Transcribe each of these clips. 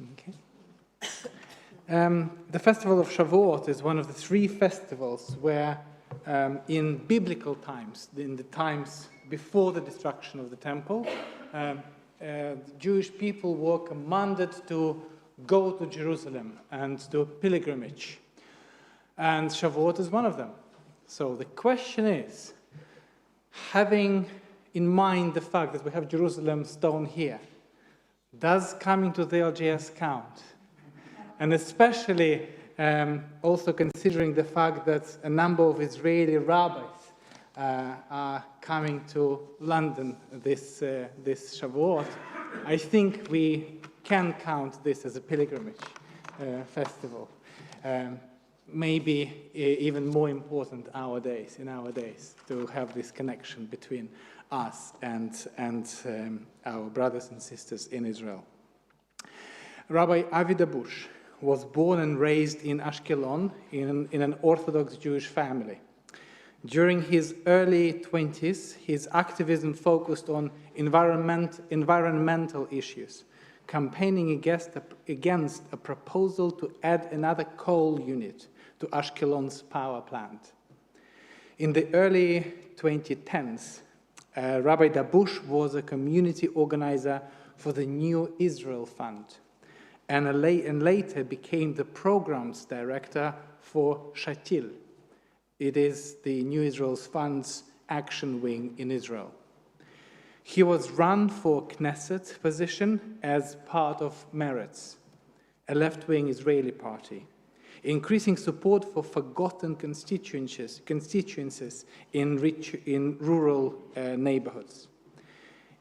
Okay. The festival of Shavuot is one of the three festivals where, in biblical times, in the times before the destruction of the temple, the Jewish people were commanded to go to Jerusalem and do a pilgrimage. And Shavuot is one of them. So the question is, having in mind the fact that we have Jerusalem stone here, does coming to the LGS count? And especially also considering the fact that a number of Israeli rabbis are coming to London this Shavuot, I think we can count this as a pilgrimage festival. Maybe even more important in our days, to have this connection between us and our brothers and sisters in Israel. Rabbi Avi Dabush was born and raised in Ashkelon in an Orthodox Jewish family. During his early 20s, his activism focused on environmental issues, campaigning against a proposal to add another coal unit to Ashkelon's power plant. In the early 2010s, Rabbi Dabush was a community organizer for the New Israel Fund, and later became the programs director for Shatil. It is the New Israel Fund's action wing in Israel. He was run for Knesset position as part of Meretz, a left-wing Israeli party, increasing support for forgotten constituencies in rural neighborhoods.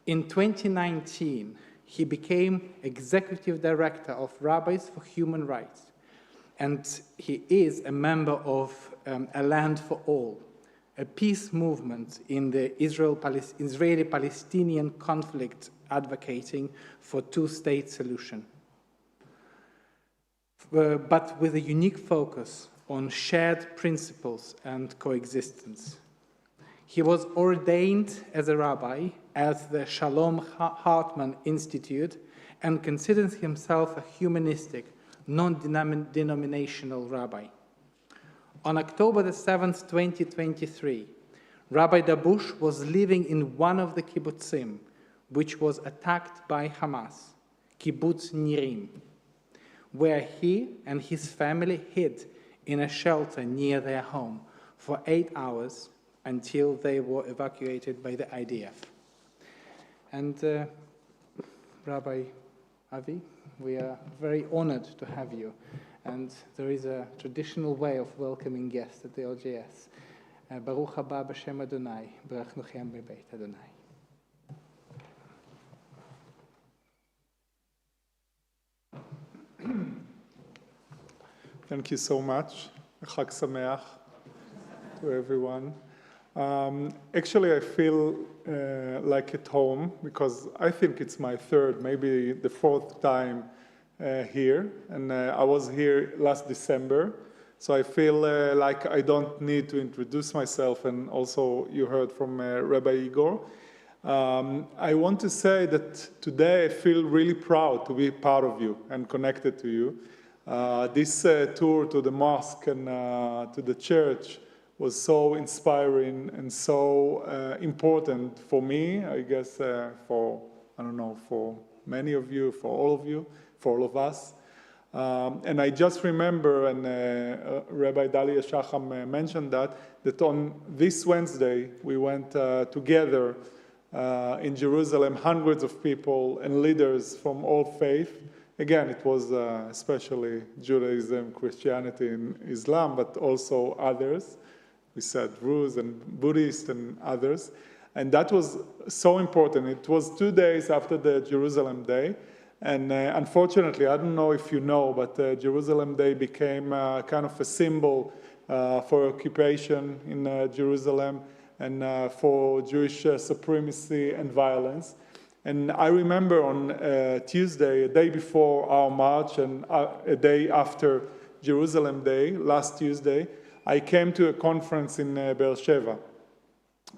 In 2019, he became executive director of Rabbis for Human Rights, and he is a member of A Land for All, a peace movement in the Israeli-Palestinian conflict advocating for two-state solution, but with a unique focus on shared principles and coexistence. He was ordained as a rabbi at the Shalom Hartman Institute and considers himself a humanistic, non-denominational rabbi. On October the 7th, 2023, Rabbi Dabush was living in one of the kibbutzim, which was attacked by Hamas, Kibbutz Nirim, where he and his family hid in a shelter near their home for 8 hours until they were evacuated by the IDF. And Rabbi Avi, we are very honored to have you. And there is a traditional way of welcoming guests at the LGS. Baruch haba b'shem Adonai, b'rachnuchem b'beit Adonai. Thank you so much. Chag Sameach to everyone. Actually, I feel like at home because I think it's my third, maybe the fourth time here. And I was here last December. So I feel like I don't need to introduce myself. And also you heard from Rabbi Igor. I want to say that today I feel really proud to be part of you and connected to you. This tour to the mosque and to the church was so inspiring and so important for me, I guess for many of you, for all of you, for all of us. And I just remember, and Rabbi Dalia Shacham mentioned that on this Wednesday, we went together in Jerusalem, hundreds of people and leaders from all faiths. Again, it was especially Judaism, Christianity, and Islam, but also others. We said Druze and Buddhists and others. And that was so important. It was 2 days after the Jerusalem Day. And unfortunately, I don't know if you know, but Jerusalem Day became kind of a symbol for occupation in Jerusalem and for Jewish supremacy and violence. And I remember on Tuesday, a day before our march and a day after Jerusalem Day, last Tuesday, I came to a conference in Be'er Sheva.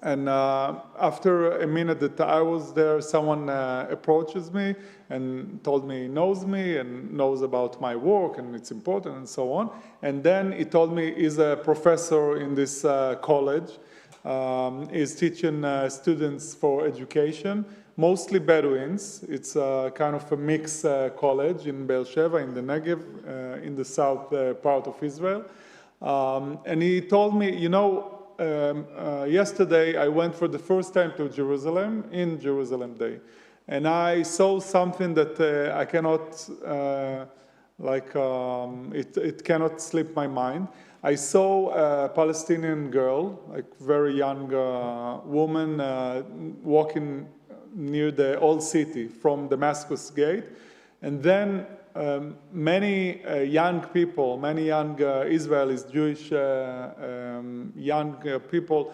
And after a minute that I was there, someone approaches me and told me he knows me and knows about my work and it's important and so on. And then he told me he's a professor in this college. He's teaching students for education, mostly Bedouins. It's kind of a mixed college in Be'er Sheva, in the Negev, in the south part of Israel. And he told me, you know, yesterday I went for the first time to Jerusalem in Jerusalem Day, and I saw something that I cannot, it cannot slip my mind. I saw a Palestinian girl, like very young woman, walking near the old city from Damascus Gate, and then many young people, many young Israelis, Jewish young people,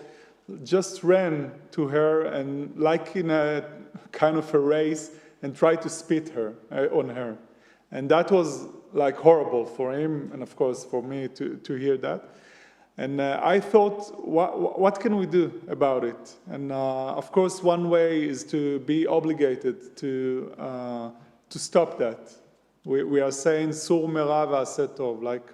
just ran to her and, like in a kind of a race, and tried to spit on her. And that was like horrible for him, and of course for me to hear that. And I thought, what can we do about it? And of course, one way is to be obligated to stop that. We are saying sur mera v'aseh tov, like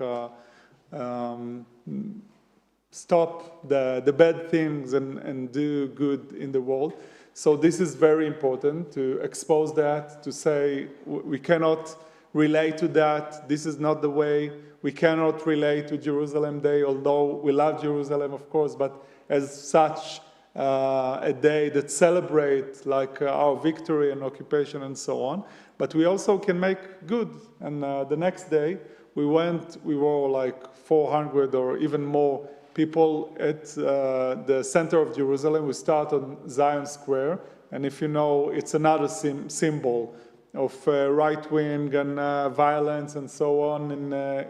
stop the bad things and do good in the world. So this is very important, to expose that, to say we cannot relate to that. This is not the way. We cannot relate to Jerusalem Day, although we love Jerusalem, of course, but as such a day that celebrates like our victory and occupation and so on. But we also can make good. And the next day we were like 400 or even more people at the center of Jerusalem. We start on Zion Square, and if you know, it's another symbol of right wing and violence and so on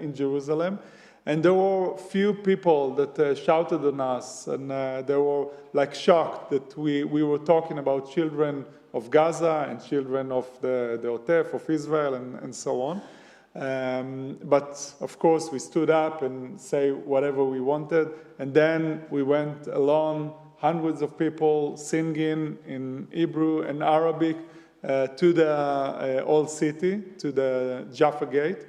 in Jerusalem. And there were few people that shouted on us, and they were like shocked that we were talking about children of Gaza and children of the Otef, of Israel, and so on. But of course we stood up and say whatever we wanted, and then we went along, hundreds of people singing in Hebrew and Arabic to the old city, to the Jaffa Gate.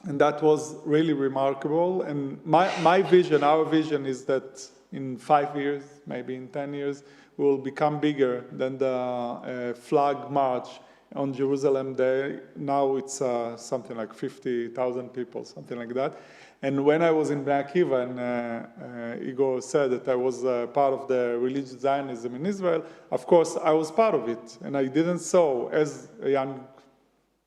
And that was really remarkable. And my vision, our vision, is that in 5 years, maybe in 10 years, we will become bigger than the flag march on Jerusalem Day. Now it's something like 50,000 people, something like that. And when I was in Bnei Akiva, and Igor said that I was part of the religious Zionism in Israel, of course I was part of it. And I didn't saw, as a young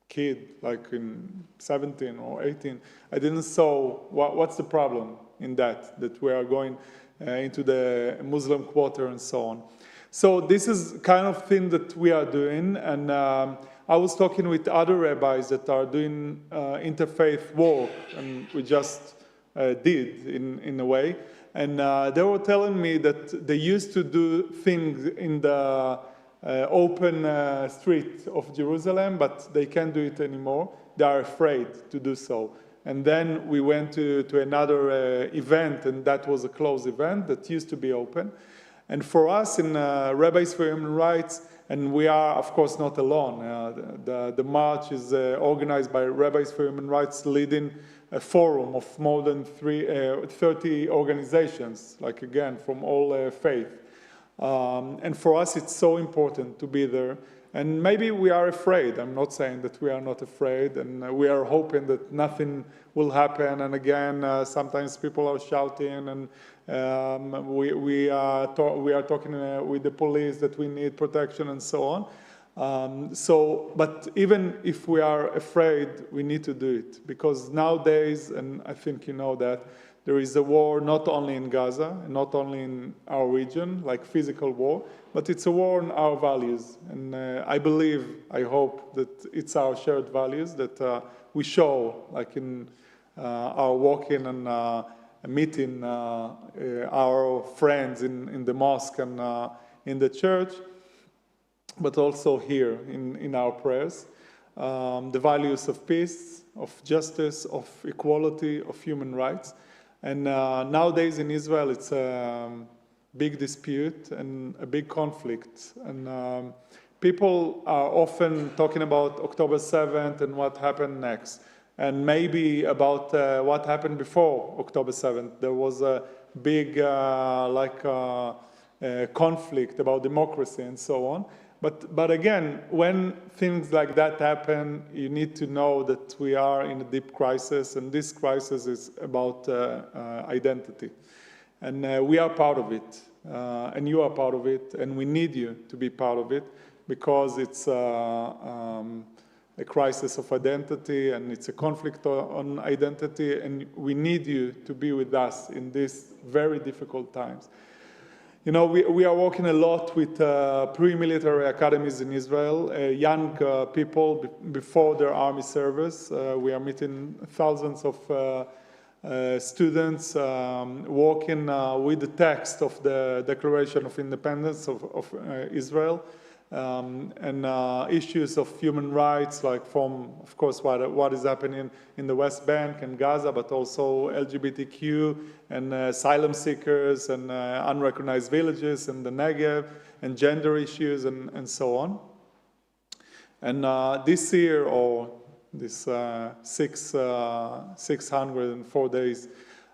kid, like in 17 or 18, I didn't saw what's the problem in that we are going into the Muslim quarter and so on. So this is kind of thing that we are doing, and I was talking with other rabbis that are doing interfaith work, and we just did in a way, and they were telling me that they used to do things in the open street of Jerusalem, but they can't do it anymore. They are afraid to do so. And then we went to another event, and that was a closed event that used to be open. And for us in Rabbis for Human Rights, and we are, of course, not alone. The march is organized by Rabbis for Human Rights, leading a forum of more than 30 organizations, like again, from all faith. And for us, it's so important to be there. And maybe we are afraid. I'm not saying that we are not afraid, and we are hoping that nothing will happen. And again, sometimes people are shouting, and we are talking with the police that we need protection and so on. But even if we are afraid, we need to do it, because nowadays, and I think you know that, there is a war not only in Gaza, not only in our region, like physical war, but it's a war on our values. And I believe, I hope that it's our shared values that we show, like in our walking and meeting our friends in the mosque and in the church, but also here in our prayers. The values of peace, of justice, of equality, of human rights. And nowadays in Israel, it's big dispute and a big conflict. And people are often talking about October 7th and what happened next, and maybe about what happened before October 7th. There was a big conflict about democracy and so on. But again, when things like that happen, you need to know that we are in a deep crisis, and this crisis is about identity. And we are part of it, and you are part of it, and we need you to be part of it, because it's a crisis of identity, and it's a conflict on identity, and we need you to be with us in these very difficult times. You know, we are working a lot with pre-military academies in Israel, young people before their army service. We are meeting thousands of students working with the text of the Declaration of Independence of Israel, and issues of human rights, like from, of course, what is happening in the West Bank and Gaza, but also LGBTQ and asylum seekers and unrecognized villages and the Negev and gender issues and so on. And this year, or this 604 days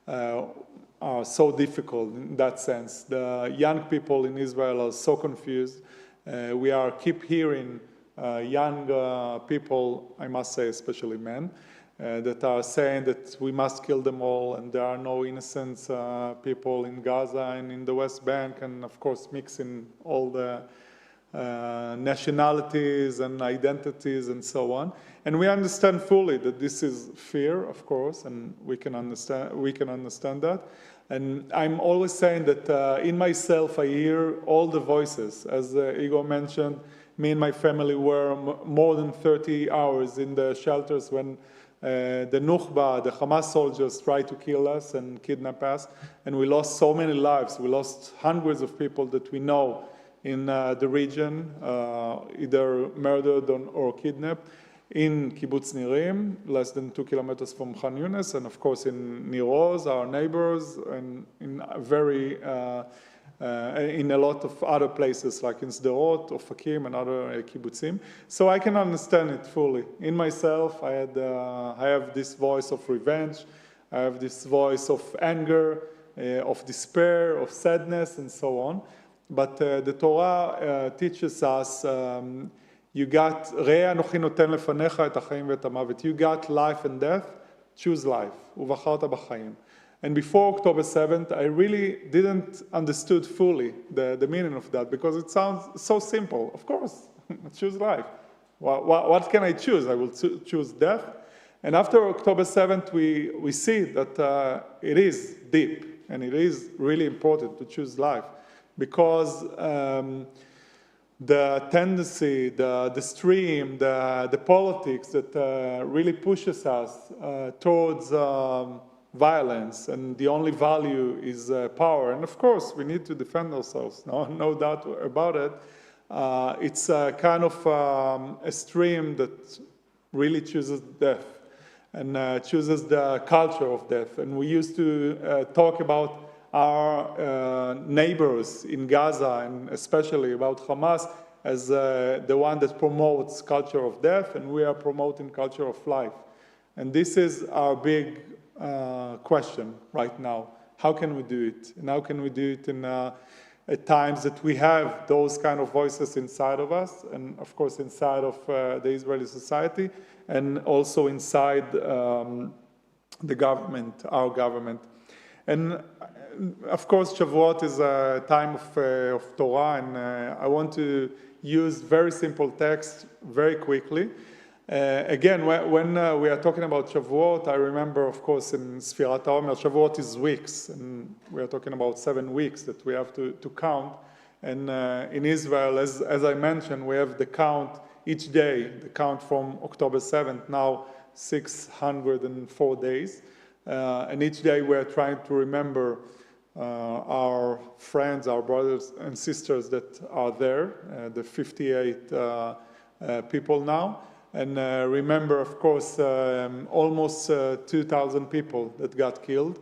are so difficult in that sense. The young people in Israel are so confused. We keep hearing young people, I must say, especially men, that are saying that we must kill them all, and there are no innocent people in Gaza and in the West Bank, and of course mixing all the nationalities and identities and so on. And we understand fully that this is fear, of course, and we can understand that. And I'm always saying that in myself I hear all the voices. As Igor mentioned, me and my family were more than 30 hours in the shelters when the Nukhba, the Hamas soldiers, tried to kill us and kidnap us. And we lost so many lives. We lost hundreds of people that we know in the region, either murdered or kidnapped. In Kibbutz Nirim, less than 2 kilometers from Khan Yunis, and of course in Nir Oz, our neighbors, and in a lot of other places like in Sderot, Ofakim, and other kibbutzim. So I can understand it fully. In myself, I have this voice of revenge, I have this voice of anger, of despair, of sadness, and so on. But the Torah teaches us you got ראה אנוכי נותן לפניך את החיים ואת המוות. You got life and death, choose life. ובחרת בחיים. And before October 7th, I really didn't understood fully the meaning of that, because it sounds so simple. Of course, choose life. What can I choose? I will choose death. And after October 7th, we see that it is deep, and it is really important to choose life, because the tendency, the stream, the politics that really pushes us towards violence, and the only value is power. And of course, we need to defend ourselves, no doubt about it. It's a kind of a stream that really chooses death, and chooses the culture of death. And we used to talk about our neighbors in Gaza, and especially about Hamas, as the one that promotes culture of death, and we are promoting culture of life. And this is our big question right now. How can we do it? And how can we do it in at times that we have those kind of voices inside of us, and of course inside of the Israeli society, and also inside the government, our government. And of course, Shavuot is a time of Torah, and I want to use very simple text very quickly. Again, when we are talking about Shavuot, I remember, of course, in Sfirat HaOmer, Shavuot is weeks, and we are talking about 7 weeks that we have to count. And in Israel, as I mentioned, we have the count each day, the count from October 7th, now 604 days. And each day we are trying to remember our friends, our brothers and sisters that are there, the 58 people now. And remember, of course, almost 2,000 people that got killed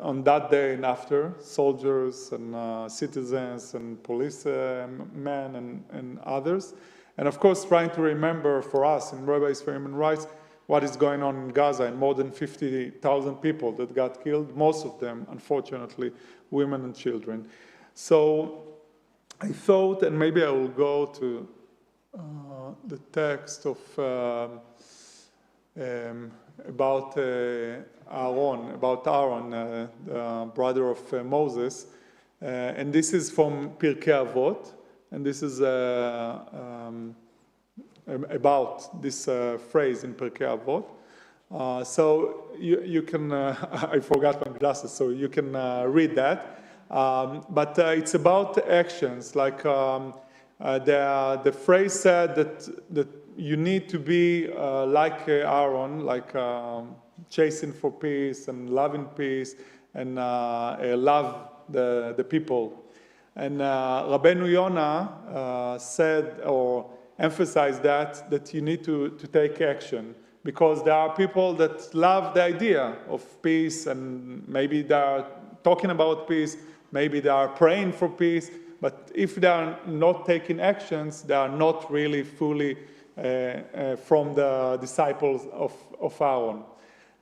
on that day and after, soldiers and citizens and policemen and others. And of course, trying to remember for us in Rabbis for Human Rights what is going on in Gaza, and more than 50,000 people that got killed, most of them, unfortunately, women and children. So I thought, and maybe I will go to the text of about Aaron, the brother of Moses, and this is from Pirkei Avot, and this is about this phrase in Pirkei Avot. So you can, I forgot my glasses, so you can read that. But it's about actions, like the phrase said that you need to be like Aaron, like chasing for peace and loving peace and love the people. And Rabbeinu Yonah said or emphasized that you need to take action, because there are people that love the idea of peace, and maybe they are talking about peace, maybe they are praying for peace, but if they are not taking actions, they are not really fully from the disciples of Aaron.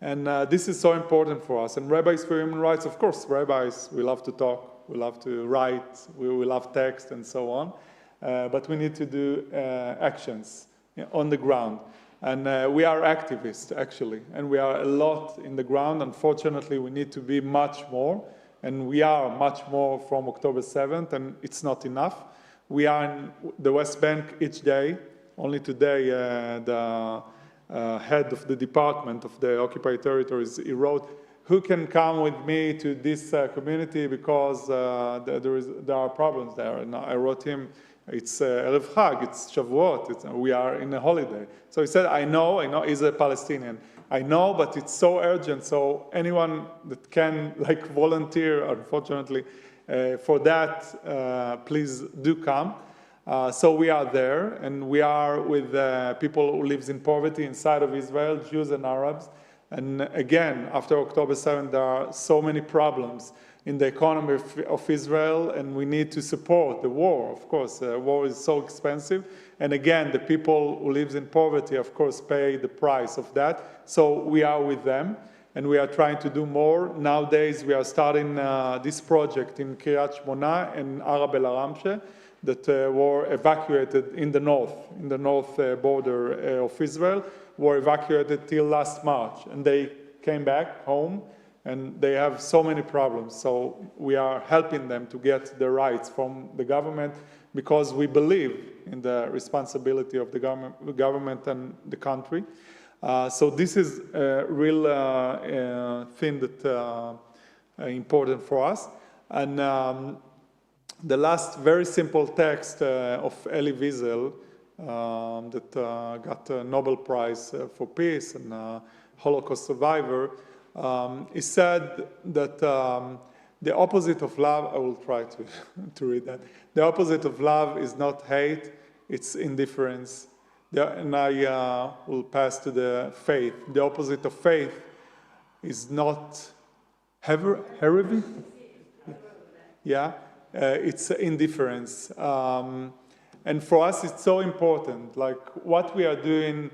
And this is so important for us. And Rabbis for Human Rights, of course, rabbis, we love to talk, we love to write, we love text and so on, but we need to do actions on the ground. And we are activists, actually, and we are a lot in the ground. Unfortunately, we need to be much more, and we are much more from October 7th, and it's not enough. We are in the West Bank each day. Only today, the head of the department of the occupied territories, he wrote, who can come with me to this community, because there are problems there. And I wrote him, it's Erev Chag, it's Shavuot, we are in a holiday. So he said, I know, he's a Palestinian. I know, but it's so urgent, so anyone that can volunteer, unfortunately, for that, please do come. So we are there, and we are with people who live in poverty inside of Israel, Jews and Arabs. And again, after October 7th, there are so many problems in the economy of Israel, and we need to support the war, of course. War is so expensive. And again, the people who live in poverty, of course, pay the price of that. So we are with them, and we are trying to do more. Nowadays, we are starting this project in Kiryat Shmona and Arab El Aramshe that were evacuated in the north border of Israel, were evacuated till last March. And they came back home, and they have so many problems. So we are helping them to get the rights from the government, because we believe in the responsibility of the government and the country. So this is a real thing that important for us. And the last very simple text of Elie Wiesel that got a Nobel Prize for Peace and Holocaust survivor, he said that the opposite of love, I will try to read that. The opposite of love is not hate, it's indifference. And I will pass to the faith. The opposite of faith is not heresy? Yeah, it's indifference. And for us, it's so important, like what we are doing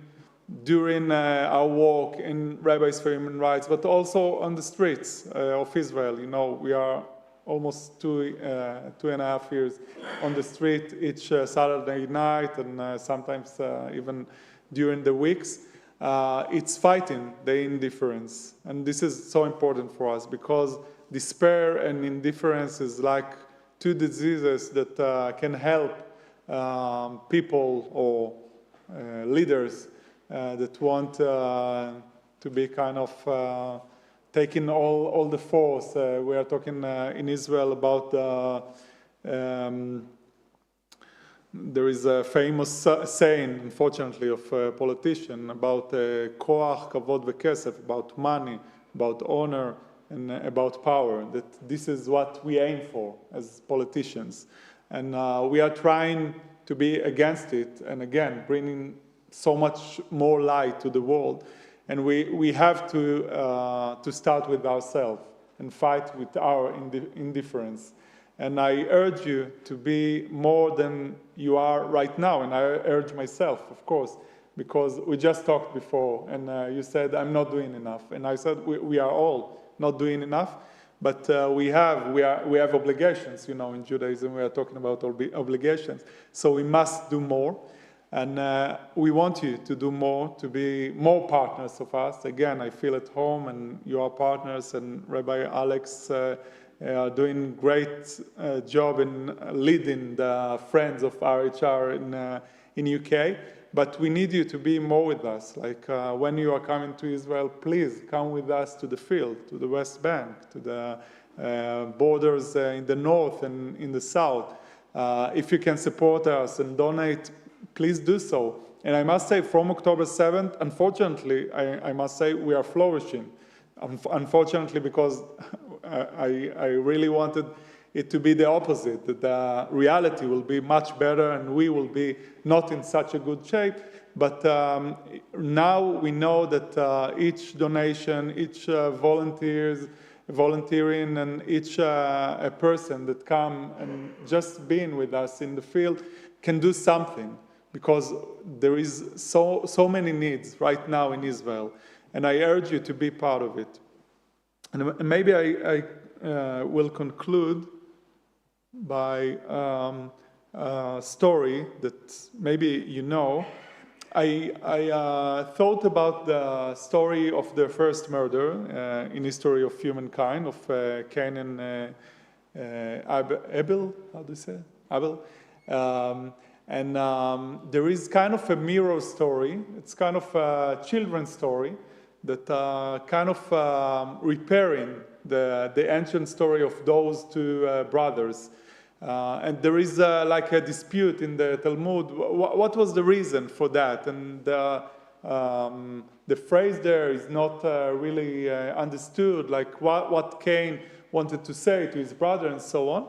during our walk in Rabbis for Human Rights, but also on the streets of Israel. We are almost 2.5 years on the street each Saturday night, and sometimes even during the weeks. It's fighting the indifference. And this is so important for us, because despair and indifference is like two diseases that can help people or leaders that want to be kind of taking all the force. We are talking in Israel about there is a famous saying, unfortunately, of a politician about koach, kavod v'kesef, about money, about honor, and about power, that this is what we aim for as politicians. And we are trying to be against it, and again, bringing so much more light to the world. And we have to start with ourselves. and fight with our indifference. And I urge you to be more than you are right now. And I urge myself, of course, because we just talked before, and you said, I'm not doing enough. And I said, we are all not doing enough, but we have obligations, you know, in Judaism we are talking about obligations. So we must do more. And we want you to do more, to be more partners of us. Again, I feel at home, and you are partners, and Rabbi Alex are doing great job in leading the Friends of RHR in UK. But we need you to be more with us. Like when you are coming to Israel, please come with us to the field, to the West Bank, to the borders in the north and in the south. If you can support us and donate, please do so. And I must say, from October 7th, unfortunately, I must say we are flourishing. Unfortunately, because I really wanted it to be the opposite, that the reality will be much better and we will be not in such a good shape. But now we know that each donation, each volunteering, and each a person that come and just being with us in the field can do something, because there is so many needs right now in Israel. And I urge you to be part of it. And maybe I will conclude by a story that maybe you know. I thought about the story of the first murder in history of humankind, of Cain and Abel, how do you say it? Abel. And there is kind of a mirror story. It's kind of a children's story that kind of repairing the ancient story of those two brothers. And there is like a dispute in the Talmud. What was the reason for that? And the phrase there is not really understood, like what Cain wanted to say to his brother and so on.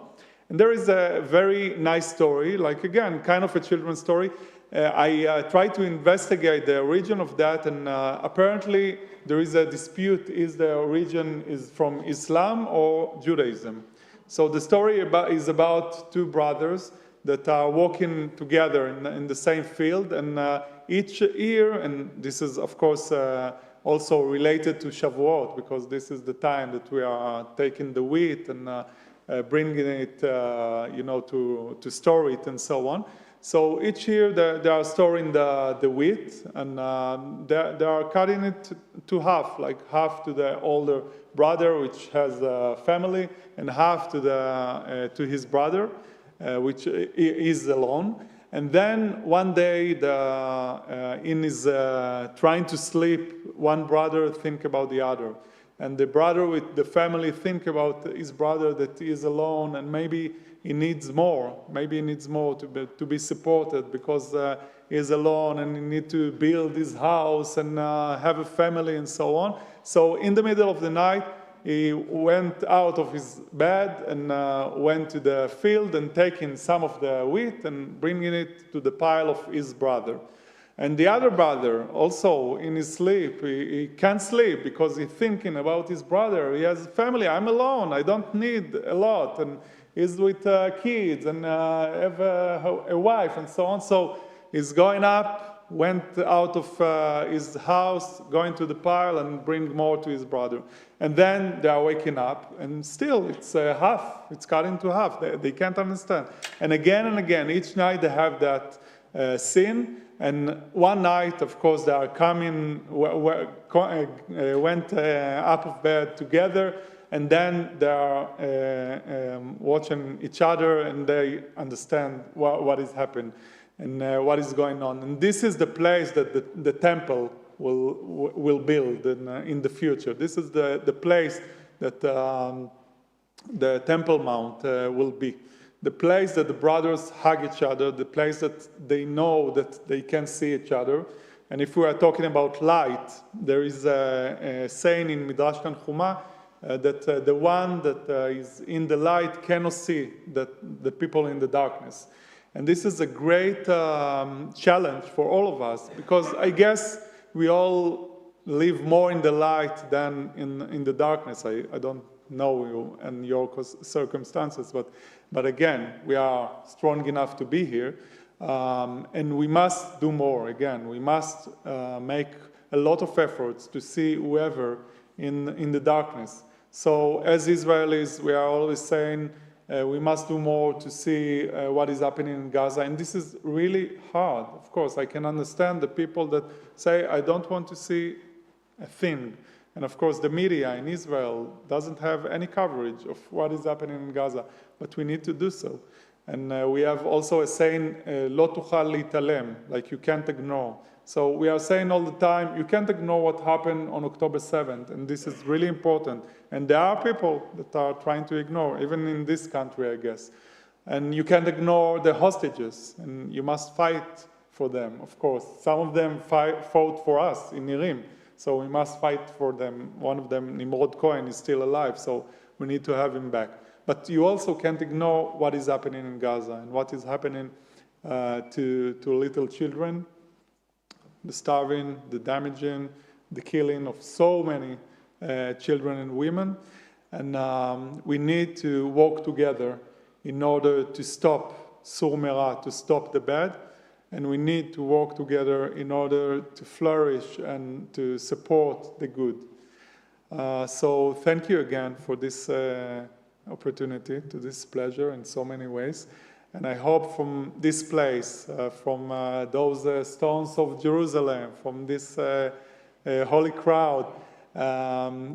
And there is a very nice story, like again, kind of a children's story. I tried to investigate the origin of that, and apparently there is a dispute: is the origin is from Islam or Judaism? So the story is about two brothers that are walking together in the same field, and each year, and this is of course also related to Shavuot, because this is the time that we are taking the wheat and bringing it, you know, to store it and so on. So each year they are storing the wheat, and they are cutting it to half, like half to the older brother, which has a family, and half to his brother, which is alone. And then one day, in his trying to sleep, one brother think about the other. And the brother with the family think about his brother that he is alone, and maybe he needs more. Maybe he needs more to be supported, because he is alone and he needs to build his house and have a family and so on. So in the middle of the night, he went out of his bed and went to the field and taking some of the wheat and bringing it to the pile of his brother. And the other brother, also in his sleep, he can't sleep because he's thinking about his brother. He has a family. I'm alone. I don't need a lot. And he's with kids and have a wife and so on. So he's going up, went out of his house, going to the pile and bring more to his brother. And then they are waking up, and still it's half. It's cut into half. They can't understand. And again, each night they have that sin. And one night, of course, they are coming, went up of bed together, and then they are watching each other, and they understand what is happening and what is going on. And this is the place that the temple will build in the future. This is the place that the Temple Mount will be. The place that the brothers hug each other, the place that they know that they can see each other. And if we are talking about light, there is a saying in Midrash Tanchuma that the one that is in the light cannot see the people in the darkness. And this is a great challenge for all of us, because I guess we all live more in the light than in the darkness. I don't know you and your circumstances, but again, we are strong enough to be here, and we must do more. Again, we must make a lot of efforts to see whoever in the darkness. So as Israelis, we are always saying we must do more to see what is happening in Gaza, and this is really hard. Of course, I can understand the people that say, I don't want to see a thing. And of course, the media in Israel doesn't have any coverage of what is happening in Gaza, but we need to do so. And we have also a saying, "Lo tuchal litalem," like you can't ignore. So we are saying all the time, you can't ignore what happened on October 7th, and this is really important. And there are people that are trying to ignore, even in this country, I guess. And you can't ignore the hostages, and you must fight for them, of course. Some of them fought for us in Nirim, so we must fight for them. One of them, Nimrod Cohen, is still alive, so we need to have him back. But you also can't ignore what is happening in Gaza and what is happening to little children, the starving, the damaging, the killing of so many children and women. And we need to work together in order to stop Sur Mera, to stop the bad. And we need to work together in order to flourish and to support the good. So thank you again for this opportunity, to this pleasure in so many ways. And I hope from this place, from those stones of Jerusalem, from this holy crowd,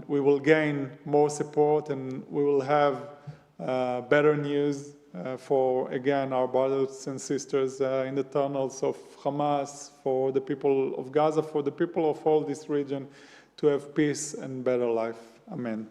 we will gain more support, and we will have better news for, again, our brothers and sisters in the tunnels of Hamas, for the people of Gaza, for the people of all this region, to have peace and better life. Amen.